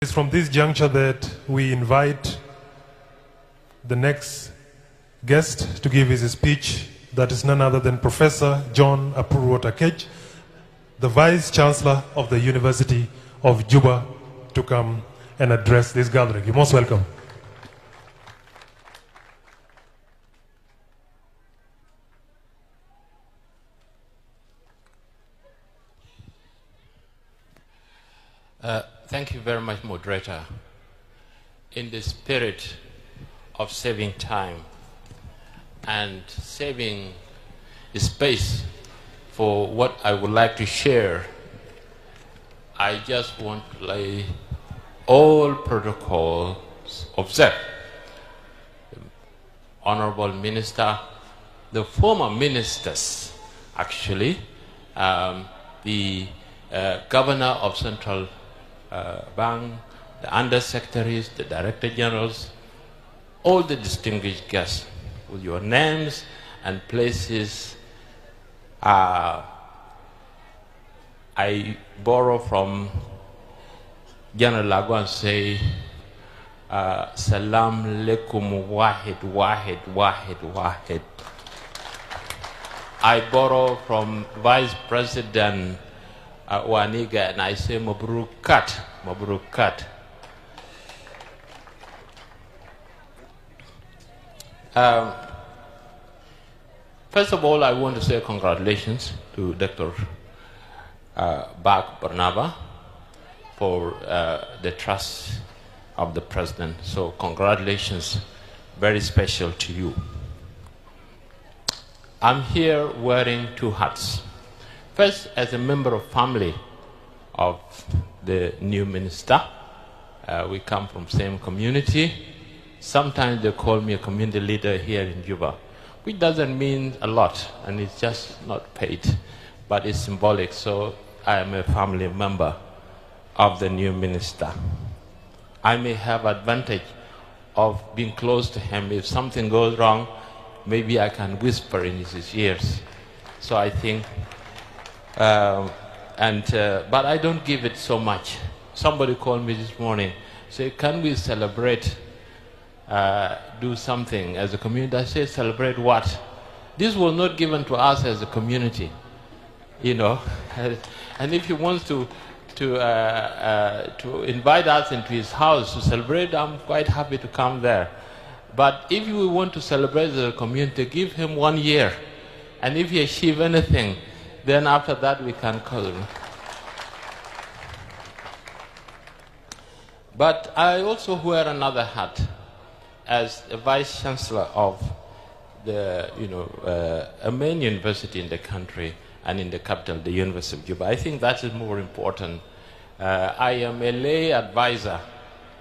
It's from this juncture that we invite the next guest to give his speech. That is none other than Professor John Apuru-Otakej, the Vice Chancellor of the University of Juba, to come and address this gathering. You're most welcome. Thank you very much, moderator. In the spirit of saving time and saving space for what I would like to share, I just want to lay all protocols observed. The Honorable Minister, the former ministers, actually, the Governor of Central Bank, the Undersecretaries, the Director Generals, all the distinguished guests, with your names and places. I borrow from General Lago and say, Salam alaikum wahid, wahid, wahid, wahid. I borrow from Vice President Waniga and I say, Mabrukat, Mabrukat. First of all, I want to say congratulations to Dr. Bak Barnaba for the trust of the President. So congratulations, very special to you. I'm here wearing two hats. First, as a member of family of the new minister. We come from same community. Sometimes they call me a community leader here in Juba, which doesn't mean a lot, and it's just not paid, but it's symbolic. So I am a family member of the new minister. I may have advantage of being close to him. If something goes wrong, maybe I can whisper in his ears. So I think, but I don't give it so much. Somebody called me this morning, say, can we celebrate, do something as a community? I say, celebrate what? This was not given to us as a community, you know. And if he wants to invite us into his house to celebrate, I'm quite happy to come there. But if we want to celebrate as a community, give him 1 year. And if he achieves anything, then after that we can call him. But I also wear another hat as a Vice Chancellor of the, a main university in the country and in the capital, the University of Juba. I think that is more important. I am a lay advisor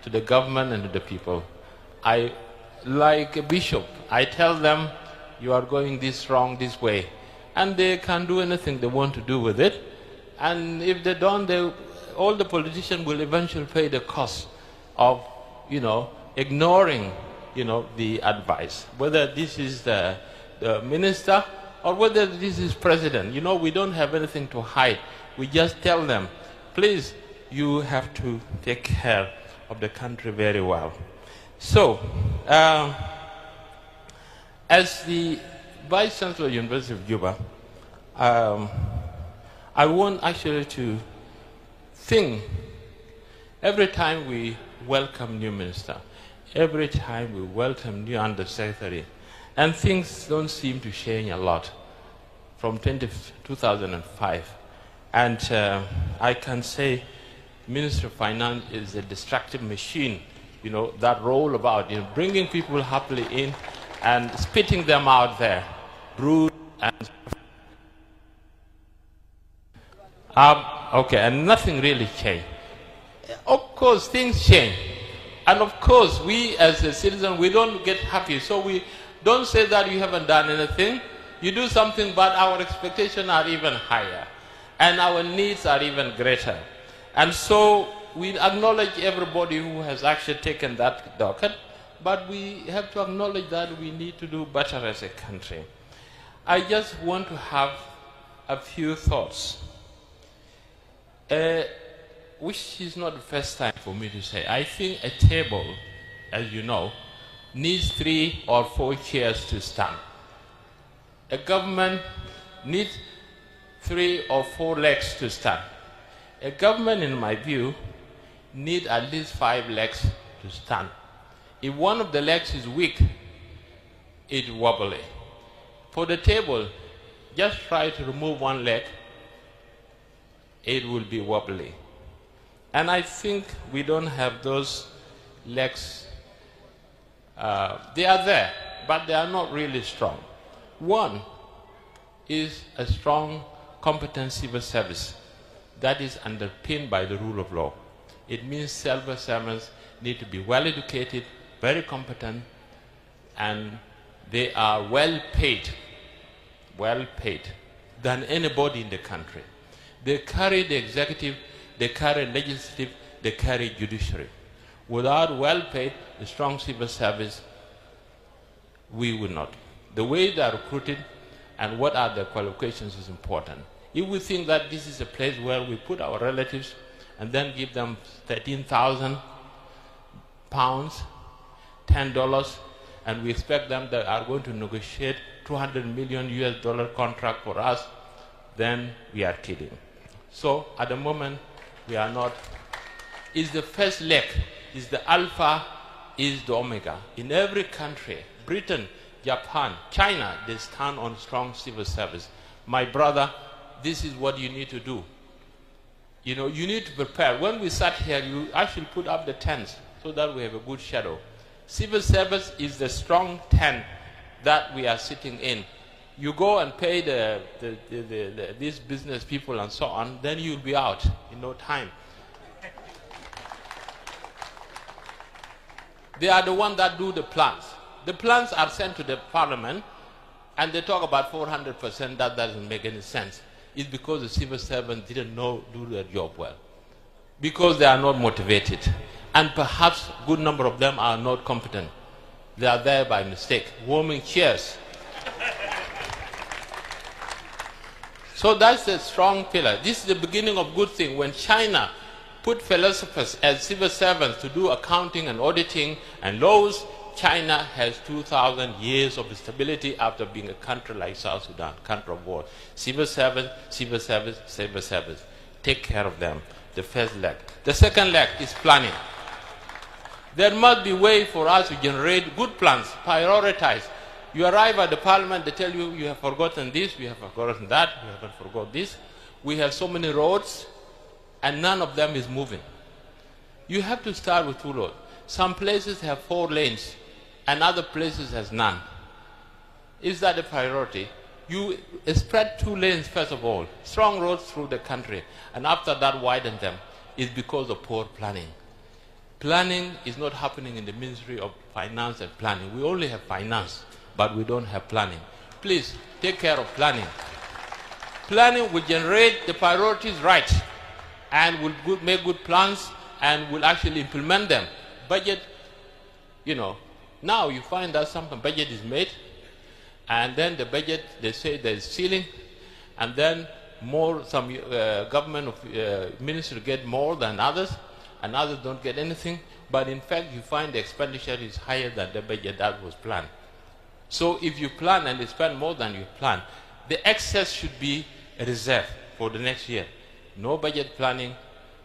to the government and to the people. I, like a bishop, I tell them, you are going this wrong this way. And they can do anything they want to do with it. And if they don't, all the politicians will eventually pay the cost of, ignoring, the advice. Whether this is the minister or whether this is president. We don't have anything to hide. We just tell them, please, you have to take care of the country very well. So, as the Vice Chancellor of the University of Juba, I want actually to think every time we welcome new minister, every time we welcome new undersecretary, and things don't seem to change a lot from 2005. And I can say Minister of Finance is a destructive machine, that roll about, bringing people happily in and spitting them out there, rude and okay, and nothing really changed. Of course, things change. And of course, we as a citizen, we don't get happy. So we don't say that you haven't done anything. You do something, but our expectations are even higher. And our needs are even greater. And so we acknowledge everybody who has actually taken that docket. But we have to acknowledge that we need to do better as a country. I just want to have a few thoughts. which is not the first time for me to say, I think a table, as you know, needs 3 or 4 chairs to stand. A government needs 3 or 4 legs to stand. A government, in my view, needs at least 5 legs to stand. If one of the legs is weak, it's wobbly. For the table, just try to remove one leg, it will be wobbly. And I think we don't have those legs. They are there, but they are not really strong. One is a strong, competent civil service that is underpinned by the rule of law. It means civil servants need to be well educated, very competent, and they are well paid than anybody in the country. They carry the executive, they carry legislative, they carry judiciary. Without well-paid, strong civil service, we will not. The way they are recruited and what are their qualifications is important. If we think that this is a place where we put our relatives and then give them 13,000 pounds, $10, and we expect them that are going to negotiate $200 million US contract for us, then we are kidding. So at the moment, we are not. It's the first leg, is the alpha, is the omega. In every country, Britain, Japan, China, they stand on strong civil service. My brother, this is what you need to do. You know, you need to prepare. When we sat here, you actually put up the tents so that we have a good shadow. Civil service is the strong tent that we are sitting in. You go and pay these business people and so on, then you'll be out in no time. They are the ones that do the plans. The plans are sent to the parliament, and they talk about 400%. That doesn't make any sense. It's because the civil servants didn't do their job well. Because they are not motivated. And perhaps a good number of them are not competent. They are there by mistake, warming chairs. So that's the strong pillar. This is the beginning of good thing. When China put philosophers as civil servants to do accounting and auditing and laws, China has 2,000 years of stability after being a country like South Sudan, country of war. Civil service, civil service, civil service. Take care of them. The first leg. The second leg is planning. There must be a way for us to generate good plans, prioritize. You arrive at the parliament, they tell you, you have forgotten this, you have forgotten that, you haven't forgotten this. We have so many roads, and none of them is moving. You have to start with 2 roads. Some places have 4 lanes, and other places has none. Is that a priority? You spread 2 lanes first of all, strong roads through the country, and after that widen them. It's because of poor planning. Planning is not happening in the Ministry of Finance and Planning. We only have finance, but we don't have planning. Please, take care of planning. Planning will generate the priorities right, and will make good plans, and will actually implement them. Budget, you know, now you find that some budget is made, and then the budget, they say there's ceiling, and then some government ministry get more than others, and others don't get anything. But in fact, you find the expenditure is higher than the budget that was planned. So if you plan and you spend more than you plan, the excess should be a reserve for the next year. No budget planning,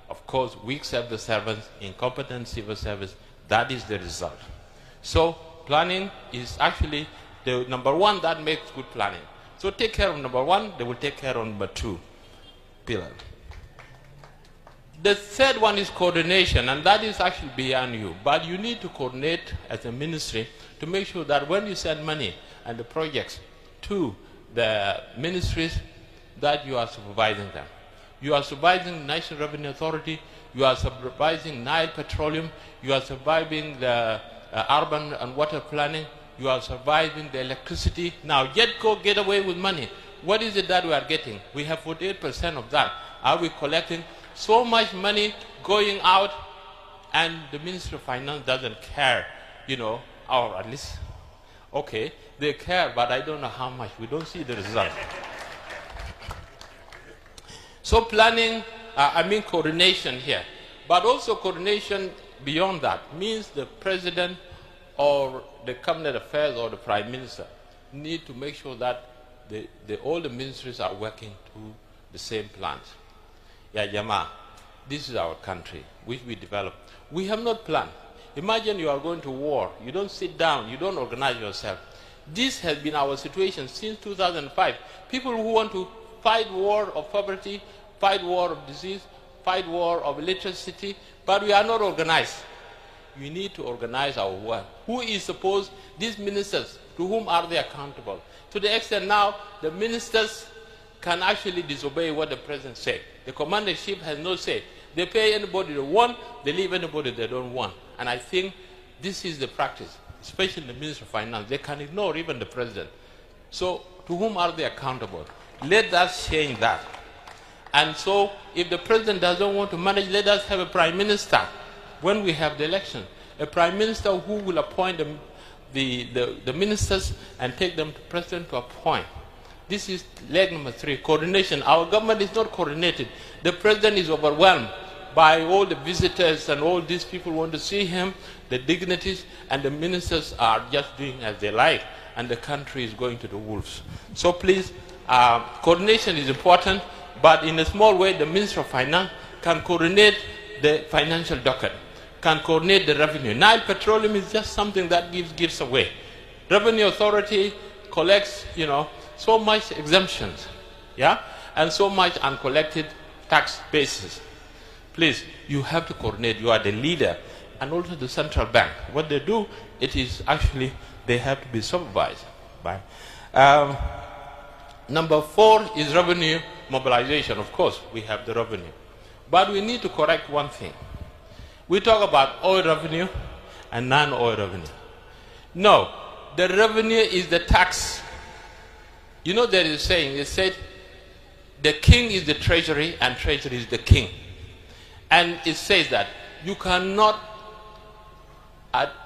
of course, weak civil servants, incompetent civil service, that is the result. So planning is actually the number 1 that makes good planning. So take care of number 1, they will take care of number 2 pillar. The third one is coordination, and that is actually beyond you. But you need to coordinate as a ministry to make sure that when you send money and the projects to the ministries, that you are supervising them. You are supervising National Revenue Authority, you are supervising Nile Petroleum, you are supervising the urban and water planning, you are surviving the electricity. Now, get away with money. What is it that we are getting? We have 48% of that. Are we collecting so much money going out, and the Ministry of Finance doesn't care, you know, or at least, okay, they care, but I don't know how much. We don't see the result. So planning I mean coordination here. But also coordination beyond that means the president or the cabinet affairs or the prime minister need to make sure that all the ministries are working to the same plans. Yeah, Jama, this is our country, which we developed. We have not planned. Imagine you are going to war. You don't sit down. You don't organize yourself. This has been our situation since 2005. People who want to fight war of poverty, fight war of disease, fight war of electricity, but we are not organized. We need to organize our work. Who is supposed, these ministers, to whom are they accountable? To the extent now, the ministers can actually disobey what the president said. The commander-in-chief has no say. They pay anybody they want, they leave anybody they don't want. And I think this is the practice, especially the Minister of Finance. They can ignore even the president. So to whom are they accountable? Let us change that. And so if the president doesn't want to manage, let us have a prime minister when we have the election. A prime minister who will appoint the ministers and take them to president to appoint. This is leg number 3, coordination. Our government is not coordinated. The president is overwhelmed by all the visitors and all these people want to see him, the dignitaries, and the ministers are just doing as they like, and the country is going to the wolves. So please, coordination is important, but in a small way, the Minister of Finance can coordinate the financial docket, can coordinate the revenue. Nile Petroleum is just something that gives away. Revenue Authority collects, so much exemptions, yeah, and so much uncollected tax bases. Please, you have to coordinate. You are the leader, and also the central bank. What they do, it is actually they have to be supervised by. Number 4 is revenue mobilization. Of course, we have the revenue, but we need to correct one thing. We talk about oil revenue and non-oil revenue. No, the revenue is the tax. You know there is a saying, it said, the king is the treasury and treasury is the king. And it says that you cannot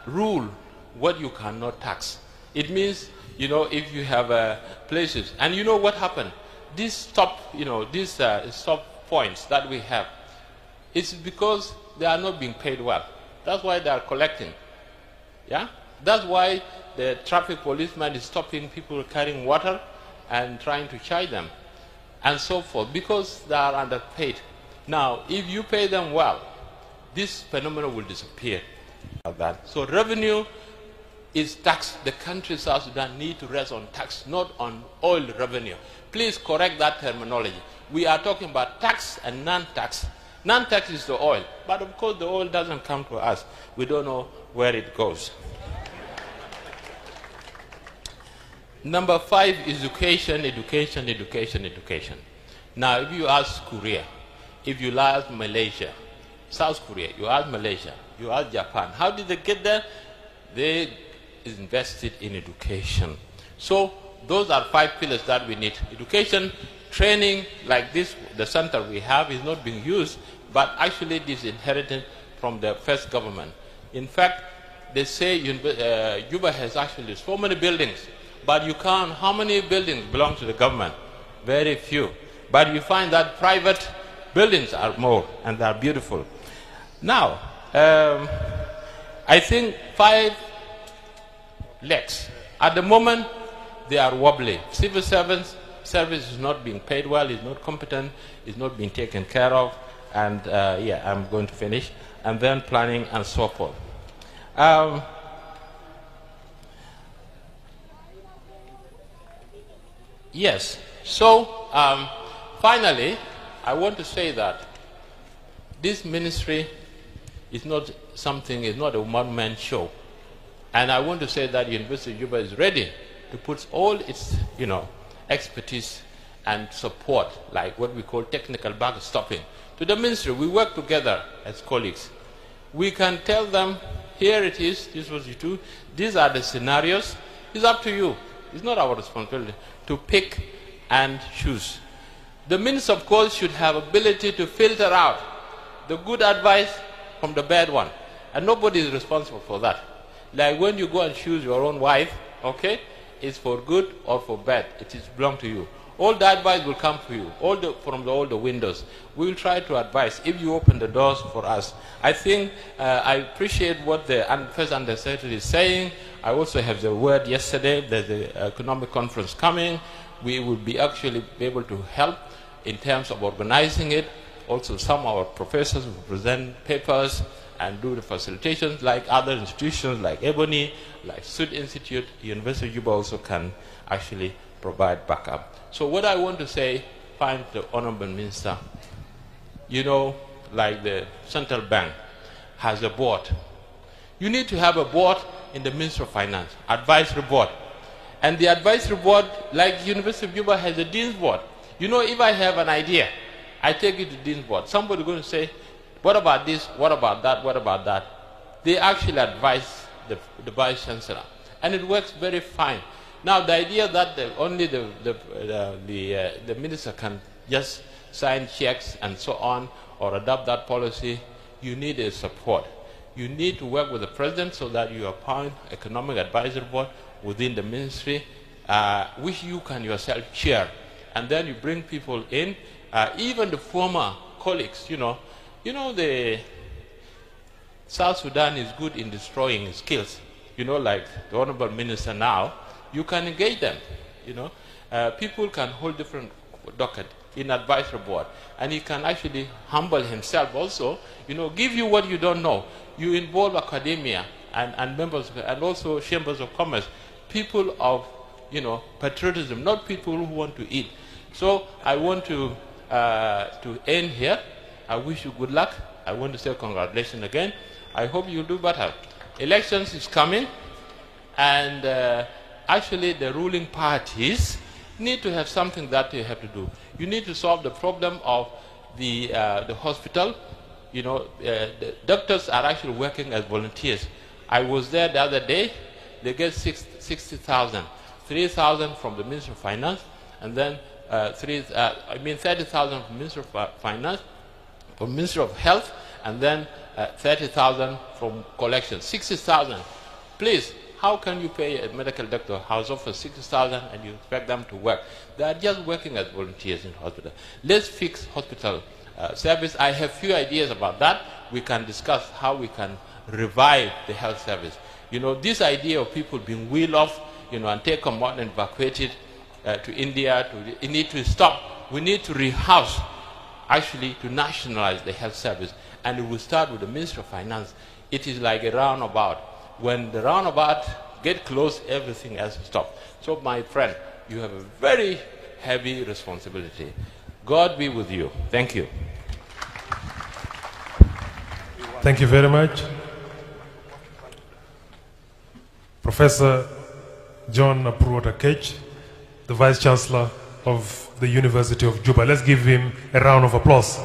rule what you cannot tax. It means, if you have places, and you know what happened? These stop points that we have, it's because they are not being paid well. That's why they are collecting. Yeah? That's why the traffic policeman is stopping people carrying water and trying to charge them, and so forth, because they are underpaid. Now, if you pay them well, this phenomenon will disappear. So revenue is tax. The country South Sudan need to rest on tax, not on oil revenue. Please correct that terminology. We are talking about tax and non-tax. Non-tax is the oil, but of course the oil doesn't come to us. We don't know where it goes. Number 5 is education, education, education, education. Now, if you ask Korea, if you ask Malaysia, South Korea, you ask Malaysia, you ask Japan, how did they get there? They invested in education. So those are 5 pillars that we need. Education, training, like this, the center we have is not being used, but actually this is inherited from the first government. In fact, they say Juba has actually so many buildings, but you count how many buildings belong to the government? Very few. But you find that private buildings are more, and they are beautiful. Now, I think 5 legs. At the moment, they are wobbly. Civil service is not being paid well, is not competent, is not being taken care of, and yeah, I'm going to finish. And then planning and so forth. Yes, so finally, I want to say that this ministry is not something, it's not a one-man show. And I want to say that University of Juba is ready to put all its, expertise and support, like what we call technical backstopping, to the ministry. We work together as colleagues. We can tell them, here it is, this was you do, these are the scenarios. It's up to you. It's not our responsibility to pick and choose. The minister, of course, should have ability to filter out the good advice from the bad one. And nobody is responsible for that. Like when you go and choose your own wife, okay, it's for good or for bad. It is belong to you. All the advice will come to you, from all the windows. We will try to advise if you open the doors for us. I think I appreciate what the First Undersecretary is saying. I also have the word yesterday. There's the economic conference coming. We will be actually able to help in terms of organizing it. Also, some of our professors will present papers and do the facilitations, like other institutions like Ebony, like Sud Institute. University of Juba also can actually provide backup. So what I want to say, find the Honorable Minister, you know, like the Central Bank has a board. You need to have a board in the Ministry of Finance, advisory board. And the advisory board, like University of Juba, has a Dean's board. You know, if I have an idea, I take it to Dean's board. Somebody is going to say, what about this, what about that, what about that? They actually advise the Vice Chancellor. And it works very fine. Now, the idea that only the minister can just sign checks and so on, or adopt that policy, you need a support. You need to work with the president so that you appoint economic advisory board within the ministry, which you can yourself chair. And then you bring people in, even the former colleagues, you know, the South Sudan is good in destroying skills. You know, like the Honorable Minister now, you can engage them, you know. People can hold different docket in advisory board, and he can actually humble himself also, you know, give you what you don't know. You involve academia and members, and also chambers of commerce, people of, you know, patriotism, not people who want to eat. So I want to end here. I wish you good luck. I want to say congratulations again. I hope you'll do better. Elections is coming, and actually the ruling parties need to have something that they have to do. You need to solve the problem of the hospital. You know, the doctors are actually working as volunteers. I was there the other day. They get 60,000, 3,000 from the Ministry of Finance, and then 30,000 from the Ministry of Finance, from Ministry of Health, and then 30,000 from collection. 60,000. Please, how can you pay a medical doctor house offer 60,000 and you expect them to work? They are just working as volunteers in hospital. Let's fix hospital service. I have few ideas about that. We can discuss how we can revive the health service. You know, this idea of people being wheeled off, you know, and taken out and evacuated to India, it needs to stop. We need to rehouse, actually, to nationalize the health service. And it will start with the Ministry of Finance. It is like a roundabout. When the roundabout get close, everything else stops. So, my friend, you have a very heavy responsibility. God be with you. Thank you. Thank you very much. Professor John Apurwota-Kech, the Vice Chancellor of the University of Juba. Let's give him a round of applause.